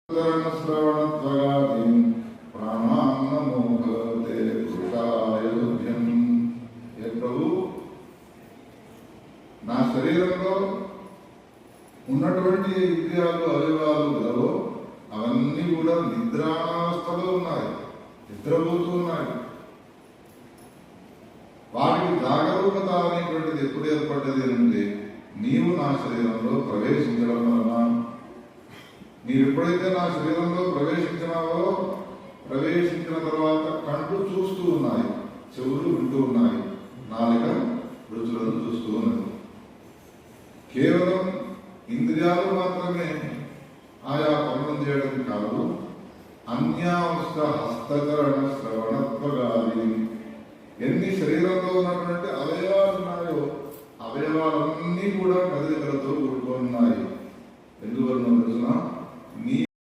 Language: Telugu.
శ్రవణత్వగాదీం ప్రాణాన్నమో భగవతే పురుషాయ తుభ్యం. హే ప్రభు, నా శరీరంలో ఉన్నటువంటి ఇంద్రియాలు అవయవాలు గలవో అవన్నీ కూడా నిద్రావస్థలో ఉన్నాయి, నిద్రపోతూ ఉన్నాయి. వాటికి జాగరూకత అనేటువంటిది ఎప్పుడు ఏర్పడ్డది అంటే నీవు నా శరీరంలో ప్రవేశించడం వలన. మీరు ఎప్పుడైతే నా శరీరంలో ప్రవేశించినావో, ప్రవేశించిన తర్వాత కంట్లు చూస్తూ ఉన్నాయి, చెవులు వింటూ ఉన్నాయి, నాలుక రుచులను చూస్తూ ఉన్నది. కేవలం ఇంద్రియాలు మాత్రమే ఆయా పనులను చేయడం కాదు, అన్యావస్థ హస్తచరణ శ్రవణత్వగాది ఎన్ని శరీరంలో ఉన్నటువంటి అవయవాలు ఉన్నాయో అవయవాలన్నీ కూడా కదలికలతో కూడుకున్నాయి. ఎందువలన తెలుసునా? నీ